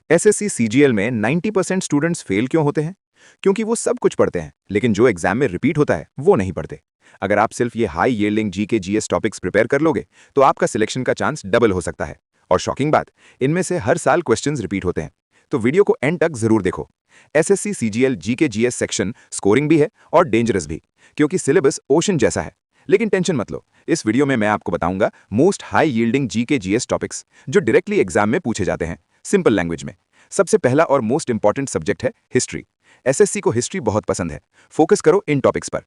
SSC CGL में 90% students fail क्यों होते हैं? क्योंकि वो सब कुछ पढ़ते हैं, लेकिन जो एग्जाम में रिपीट होता है वो नहीं पढ़ते। अगर आप सिर्फ ये high yielding GK GS topics prepare कर लोगे तो आपका सिलेक्शन का चांस डबल हो सकता है। और शॉकिंग बात, इनमें से हर साल क्वेश्चंस रिपीट होते हैं। तो वीडियो को एंड तक जरूर देखो। SSC CGL GK GS section scoring भी है और डेंजरस भी, क्योंकि सिलेबस ओशन जैसा है। लेकिन टेंशन मत लो, इस वीडियो में मैं आपको बताऊंगा most high yielding GK GS topics जो डायरेक्टली एग्जाम में पूछे जाते हैं, सिंपल लैंग्वेज में। सबसे पहला और मोस्ट इंपॉर्टेंट सब्जेक्ट है हिस्ट्री। एसएससी को हिस्ट्री बहुत पसंद है, फोकस करो इन टॉपिक्स पर।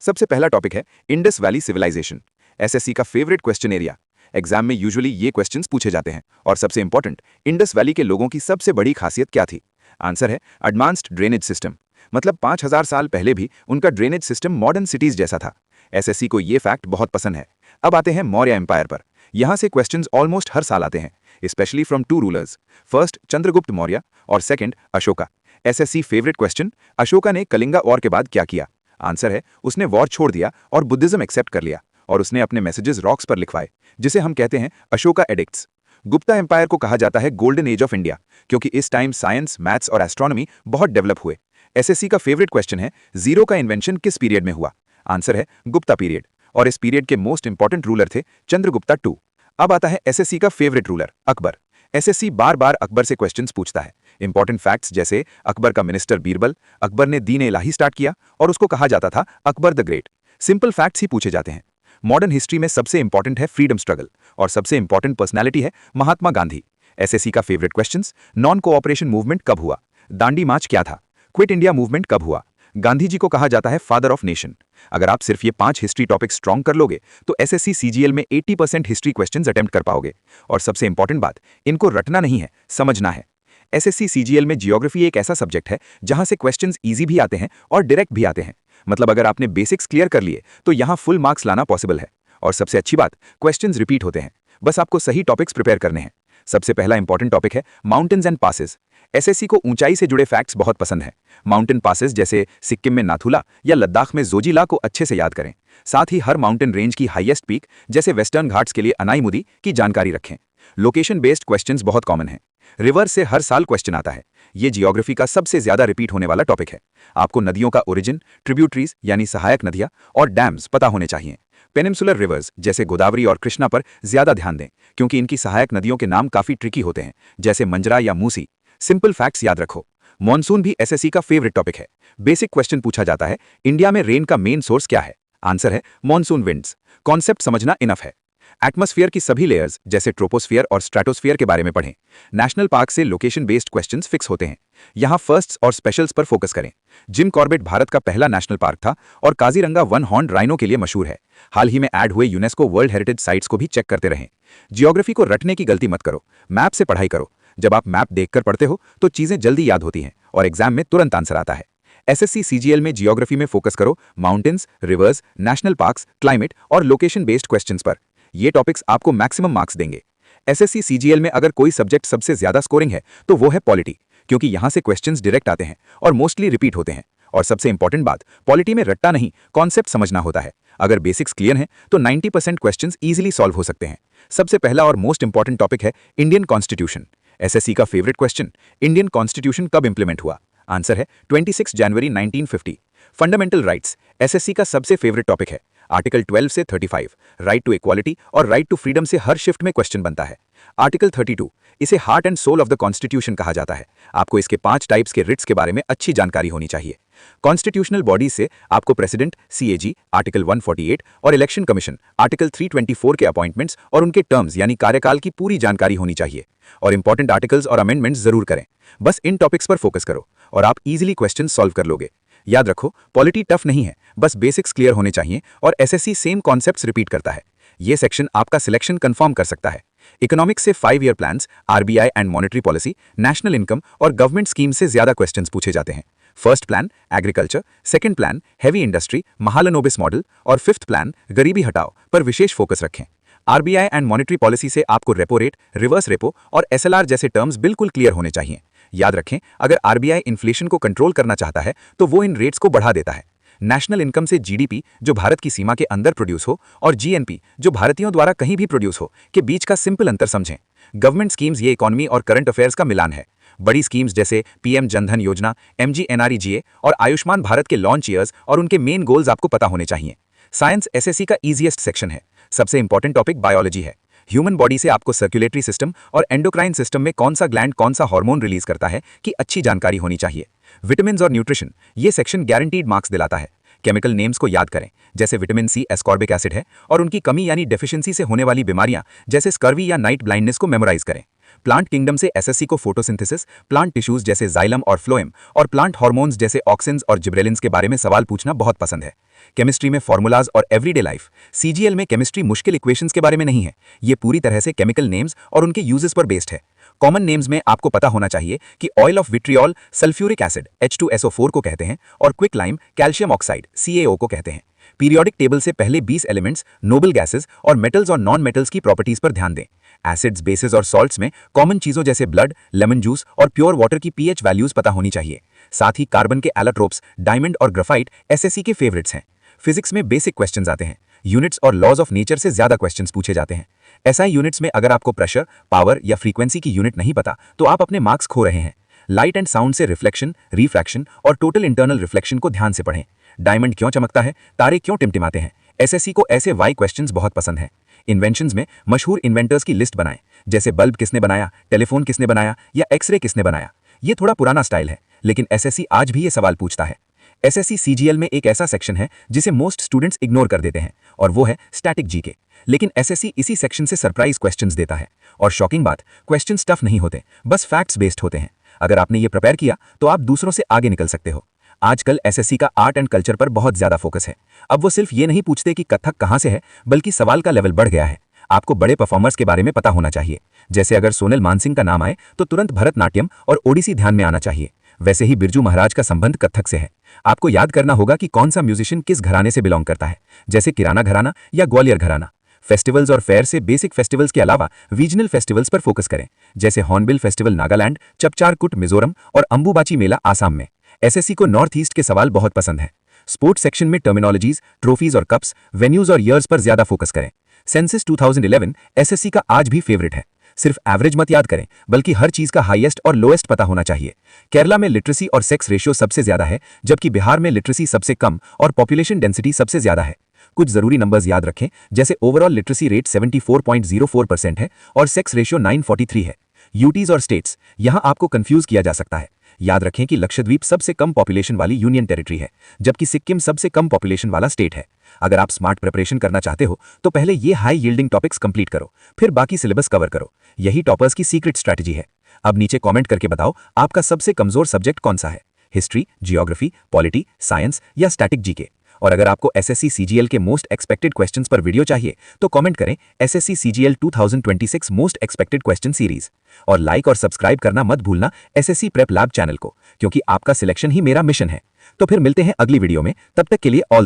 सबसे पहला टॉपिक है इंडस वैली सिविलाइजेशन। एसएससी का फेवरेट क्वेश्चन एरिया। एग्जाम में यूजुअली ये क्वेश्चंस पूछे जाते हैं। और सबसे इंपॉर्टेंट, इंडस वैली के लोगों की सबसे बड़ी खासियत क्या थी? आंसर है एडवांस्ड ड्रेनेज सिस्टम। मतलब 5000 साल पहले भी उनका ड्रेनेज सिस्टम मॉडर्न सिटीज जैसा था। एसएससी को ये फैक्ट बहुत पसंद है। अब आते हैं मौर्य एम्पायर पर। यहां से क्वेश्चंस ऑलमोस्ट हर साल आते हैं, specially from two rulers, first Chandragupta Maurya और second Ashoka. SSC favourite question, Ashoka ने कलिंगा वॉर के बाद क्या किया? आंसर है उसने वॉर छोड़ दिया और बुद्धिज्म एक्सेप्ट कर लिया, और उसने अपने मैसेजेस रॉक्स पर लिखवाए, जिसे हम कहते हैं अशोका एडिक्ट्स। गुप्ता एम्पायर को कहा जाता है गोल्डन एज ऑफ इंडिया, क्योंकि इस टाइम साइंस, मैथ्स और एस्ट्रोनॉमी बहुत डेवलप हुए। एसएससी का फेवरेट क्वेश्चन है जीरो का इन्वेंशन किस पीरियड में हुआ? आंसर है गुप्ता पीरियड, और इस पीरियड के मोस्ट इंपॉर्टेंट रूलर थे चंद्रगुप्ता टू। अब आता है एसएससी का फेवरेट रूलर अकबर। एसएससी बार बार अकबर से क्वेश्चंस पूछता है। इंपॉर्टेंट फैक्ट्स जैसे अकबर का मिनिस्टर बीरबल, अकबर ने दीन इलाही स्टार्ट किया और उसको कहा जाता था Akbar the great. Simple facts ही पूछे जाते हैं। मॉडर्न हिस्ट्री में सबसे इंपॉर्टेंट है फ्रीडम स्ट्रगल, और सबसे इंपॉर्टेंट पर्सनैलिटी है महात्मा गांधी। एसएससी का favourite questions, non cooperation movement कब हुआ? दांडी मार्च क्या था? क्विट इंडिया मूवमेंट कब हुआ? गांधी जी को कहा जाता है फादर ऑफ नेशन। अगर आप सिर्फ ये 5 हिस्ट्री टॉपिक स्ट्रॉन्ग कर लोगे तो एसएससी सीजीएल में 80% हिस्ट्री क्वेश्चंस अटेम्प्ट कर पाओगे। और सबसे इंपॉर्टेंट बात, इनको रटना नहीं है, समझना है। एसएससी सीजीएल में जियोग्राफी एक ऐसा सब्जेक्ट है जहां से क्वेश्चंस इजी भी आते हैं और डायरेक्ट भी आते हैं। मतलब अगर आपने बेसिक्स क्लियर कर लिए तो यहां फुल मार्क्स लाना पॉसिबल है। और सबसे अच्छी बात, क्वेश्चंस रिपीट होते हैं, बस आपको सही टॉपिक्स प्रिपेयर करने हैं। सबसे पहला इंपॉर्टेंट टॉपिक है माउंटेन्स एंड पासेस। एसएससी को ऊंचाई से जुड़े फैक्ट्स बहुत पसंद है। माउंटेन पासेस जैसे सिक्किम में नाथुला या लद्दाख में जोजिला को अच्छे से याद करें। साथ ही हर माउंटेन रेंज की हाईएस्ट पीक जैसे वेस्टर्न घाट्स के लिए अनाईमुदी की जानकारी रखें। लोकेशन बेस्ड क्वेश्चंस बहुत कॉमन है। रिवर से हर साल क्वेश्चन आता है। ये जियोग्राफी का सबसे ज्यादा रिपीट होने वाला टॉपिक है। आपको नदियों का ओरिजिन, ट्रिब्यूटरीज यानी सहायक नदियां और डैम्स पता होने चाहिए। पेनिनसुलर रिवर्स जैसे गोदावरी और कृष्णा पर ज्यादा ध्यान दें, क्योंकि इनकी सहायक नदियों के नाम काफी ट्रिकी होते हैं, जैसे मंजरा या मूसी। सिंपल फैक्ट्स याद रखो। मॉनसून भी एसएससी का फेवरेट टॉपिक है। बेसिक क्वेश्चन पूछा जाता है, इंडिया में रेन का मेन सोर्स क्या है? आंसर है मॉनसून विंड्स। कॉन्सेप्ट समझना इनफ है। एटमॉस्फेयर की सभी लेयर्स जैसे ट्रोपोस्फियर और स्ट्रेटोस्फियर के बारे में पढ़ें। नेशनल पार्क से लोकेशन बेस्ड क्वेश्चंस फिक्स होते हैं। यहां फर्स्ट्स और स्पेशल्स पर फोकस करें। जिम कॉर्बेट भारत का पहला नेशनल पार्क था और काजीरंगा वन हॉर्न राइनो के लिए मशहूर है। हाल ही में ऐड हुए यूनेस्को वर्ल्ड हेरिटेज साइट्स को भी चेक करते रहें। जियोग्राफी को रटने की गलती मत करो, मैप से पढ़ाई करो। जब आप मैप देखकर पढ़ते हो तो चीजें जल्दी याद होती हैं और एग्जाम में तुरंत आंसर आता है। एसएससी सीजीएल में जियोग्राफी में फोकस करो mountains, reverse, national parks, climate और लोकेशन बेस्ड क्वेश्चंस पर। ये टॉपिक्स आपको मैक्सिमम मार्क्स देंगे। एसएससी सीजीएल में अगर कोई सब्जेक्ट सबसे ज्यादा स्कोरिंग है तो वो है पॉलिटी, क्योंकि यहां से क्वेश्चंस डायरेक्ट आते हैं और मोस्टली रिपीट होते हैं। और सबसे इंपॉर्टेंट बात, पॉलिटी में रट्टा नहीं, कॉन्सेप्ट समझना होता है। अगर बेसिक्स क्लियर हैं तो 90% क्वेश्चंस इजीली सॉल्व हो सकते हैं। सबसे पहला और मोस्ट इंपॉर्टेंट टॉपिक है इंडियन कॉन्स्टिट्यूशन। एसएससी का फेवरेट क्वेश्चन, इंडियन कॉन्स्टिट्यूशन कब इंप्लीमेंट हुआ? आंसर है 26 जनवरी 1950। फंडामेंटल राइट्स एसएससी का सबसे फेवरेट टॉपिक है। आर्टिकल 12 से 35, राइट टू इक्वालिटी और राइट टू फ्रीडम से हर शिफ्ट में क्वेश्चन बनता है। आर्टिकल 32, इसे heart and soul of the constitution कहा जाता है। आपको इसके 5 टाइप्स के रिट्स के बारे में अच्छी जानकारी होनी चाहिए। कॉन्स्टिट्यूशनल बॉडीज से आपको प्रेसिडेंट, सीएजी, आर्टिकल 148 और इलेक्शन कमीशन, आर्टिकल 324 के अपॉइंटमेंट्स और उनके टर्म्स यानी कार्यकाल की पूरी जानकारी होनी चाहिए। और इंपॉर्टेंट आर्टिकल्स और अमेंडमेंट्स जरूर करें। बस इन टॉपिक्स पर फोकस करो और आप इजीली क्वेश्चन सॉल्व कर लोगे। याद रखो, पॉलिटी टफ नहीं है, बस बेसिक्स क्लियर होने चाहिए और एसएससी सेम कॉन्सेप्ट्स रिपीट करता है। ये सेक्शन आपका सिलेक्शन कंफर्म कर सकता है। इकोनॉमिक्स से 5 year plans, RBI and monetary policy, national income और गवर्नमेंट स्कीम से ज्यादा क्वेश्चंस पूछे जाते हैं। First plan agriculture, second plan heavy industry, Mahalanobis model और फिफ्थ प्लान गरीबी हटाओ पर विशेष फोकस रखें। आरबीआई एंड मॉनेटरी पॉलिसी से आपको रेपो रेट, रिवर्स रेपो और एसएलआर जैसे टर्म्स बिल्कुल क्लियर होने चाहिए। याद रखें, अगर आरबीआई इन्फ्लेशन को कंट्रोल करना चाहता है तो वो इन रेट्स को बढ़ा देता है। नेशनल इनकम से जीडीपी जो भारत की सीमा के अंदर प्रोड्यूस हो और जीएनपी जो भारतीयों द्वारा कहीं भी प्रोड्यूस हो के बीच का सिंपल अंतर समझें। गवर्नमेंट स्कीम्स ये इकोनॉमी और करंट अफेयर्स का मिलान है। बड़ी स्कीम्स जैसे पीएम जनधन योजना, MGNREGA और आयुष्मान भारत के लॉन्च ईयर्स और उनके मेन गोल्स आपको पता होने चाहिए। साइंस एसएससी का इजीएस्ट सेक्शन है। सबसे इंपॉर्टेंट टॉपिक बायोलॉजी है। ह्यूमन बॉडी से आपको सर्कुलेटरी सिस्टम और एंडोक्राइन सिस्टम में कौन सा ग्लैंड कौन सा हार्मोन रिलीज करता है की अच्छी जानकारी होनी चाहिए। विटामिन और न्यूट्रिशन, ये सेक्शन गारंटीड मार्क्स दिलाता है। केमिकल नेम्स को याद करें, जैसे विटामिन सी एस्कॉर्बिक एसिड है, और उनकी कमी यानी डेफिशिएंसी से होने वाली बीमारियां जैसे स्कर्वी या नाइट ब्लाइंडनेस को मेमोराइज करें। प्लांट किंगडम से एसएससी को फोटोसिंथेसिस, प्लांट टिश्यूज जैसे जाइलम और फ्लोएम और प्लांट हार्मोन्स जैसे ऑक्सिन्स और जिब्रेलिन्स के बारे में सवाल पूछना बहुत पसंद है। केमिस्ट्री में फॉर्मूलाज और एवरीडे लाइफ, सीजीएल में केमिस्ट्री मुश्किल इक्वेशंस के बारे में नहीं है, ये पूरी तरह से केमिकल नेम्स और उनके यूजेस पर बेस्ड है। कॉमन नेम्स में आपको पता होना चाहिए कि oil of vitriol sulphuric acid H2SO4 को कहते हैं और quick lime calcium oxide CaO को कहते हैं। पीरियोडिक टेबल से पहले 20 एलिमेंट्स, नोबल गैसेस और मेटल्स और नॉन मेटल्स की प्रॉपर्टीज पर ध्यान दें। एसिड्स, बेसेस और सॉल्ट्स में कॉमन चीजों जैसे ब्लड, लेमन जूस और प्योर वाटर की पीएच वैल्यूज पता होनी चाहिए। साथ ही कार्बन के एलोट्रोप्स, डायमंड और ग्राफाइट एसएससी के फेवरेट्स हैं। फिजिक्स में बेसिक क्वेश्चंस आते हैं। यूनिट्स और लॉज ऑफ नेचर से ज्यादा क्वेश्चंस पूछे जाते हैं। एसआई यूनिट्स में अगर आपको प्रेशर, पावर या फ्रीक्वेंसी की यूनिट नहीं पता तो आप अपने मार्क्स खो रहे हैं। लाइट एंड साउंड से रिफ्लेक्शन, रिफ्रैक्शन और टोटल इंटरनल रिफ्लेक्शन को ध्यान से पढ़ें। डायमंड क्यों चमकता है, तारे क्यों टिमटिमाते हैं, एसएससी को ऐसे वाई क्वेश्चंस बहुत पसंद है। इन्वेंशंस में मशहूर इन्वेंटर्स की लिस्ट बनाएं, जैसे बल्ब किसने बनाया, टेलीफोन किसने बनाया या एक्सरे किसने बनाया। ये थोड़ा पुराना स्टाइल है, लेकिन एसएससी आज भी ये सवाल पूछता है। एसएससी सीजीएल में एक ऐसा सेक्शन है जिसे मोस्ट स्टूडेंट्स इग्नोर कर देते हैं, और वो है स्टैटिक जीके। लेकिन एसएससी इसी सेक्शन से सरप्राइज क्वेश्चंस देता है। और शॉकिंग बात, क्वेश्चंस टफ नहीं होते, बस फैक्ट्स बेस्ड होते हैं। अगर आपने ये प्रिपेयर किया तो आप दूसरों से आगे निकल सकते हो। आजकल एसएससी का आर्ट एंड कल्चर पर बहुत ज्यादा फोकस है। अब वो सिर्फ ये नहीं पूछते कि कथक कहां से है, बल्कि सवाल का लेवल बढ़ गया है। आपको बड़े परफॉर्मर्स के बारे में पता होना चाहिए। जैसे अगर सोनल मानसिंह का नाम आए तो तुरंत भरतनाट्यम और ओडिसी ध्यान में आना चाहिए। वैसे ही बिरजू महाराज का संबंध कथक से है। आपको याद करना होगा कि कौन सा म्यूजिशियन किस घराने से बिलोंग करता है, जैसे किराना घराना या ग्वालियर घराना। फेस्टिवल्स और फेयर से बेसिक फेस्टिवल्स के अलावा रीजनल फेस्टिवल्स पर फोकस करें, जैसे हॉर्नबिल फेस्टिवल नागालैंड, चपचारकुट मिजोरम और अंबुबाची मेला आसाम में। एसएससी को नॉर्थ ईस्ट के सवाल बहुत पसंद है। स्पोर्ट्स सेक्शन में टर्मिनोलॉजीज, ट्रॉफीज और कप्स, वेन्यूज और ईयर्स पर ज्यादा फोकस करें। सेंसस 2011 एसएससी का आज भी फेवरेट है। सिर्फ एवरेज मत याद करें, बल्कि हर चीज का हाईएस्ट और लोएस्ट पता होना चाहिए। केरला में लिटरेसी और सेक्स रेशियो सबसे ज्यादा है, जबकि बिहार में लिटरेसी सबसे कम और पॉपुलेशन डेंसिटी सबसे ज्यादा है। कुछ जरूरी नंबर्स याद रखें, जैसे ओवरऑल लिटरेसी रेट 74.04% है और सेक्स रेशियो 943 है। यूटीज और स्टेट्स, यहां आपको कंफ्यूज किया जा सकता है। याद रखें कि लक्षद्वीप सबसे कम पॉपुलेशन वाली यूनियन टेरिटरी है, जबकि सिक्किम सबसे कम पॉपुलेशन वाला स्टेट है। अगर आप स्मार्ट प्रिपरेशन करना चाहते हो तो पहले ये हाई यील्डिंग टॉपिक्स कंप्लीट करो, फिर बाकी सिलेबस कवर करो। यही टॉपर्स की सीक्रेट स्ट्रैटेजी है। अब नीचे कमेंट करके बताओ आपका सबसे कमजोर सब्जेक्ट कौन सा है, हिस्ट्री, जियोग्राफी, पॉलिटी, साइंस या स्टैटिक जीके। और अगर आपको एसएससी सीजीएल के मोस्ट एक्सपेक्टेड क्वेश्चंस पर वीडियो चाहिए तो कमेंट करें SSC CGL 2026 most expected question series. और लाइक और सब्सक्राइब करना मत भूलना एसएससी प्रेप लैब चैनल को, क्योंकि आपका सिलेक्शन ही मेरा मिशन है। तो फिर मिलते हैं अगली वीडियो में, तब तक के लिए ऑल द बेस्ट।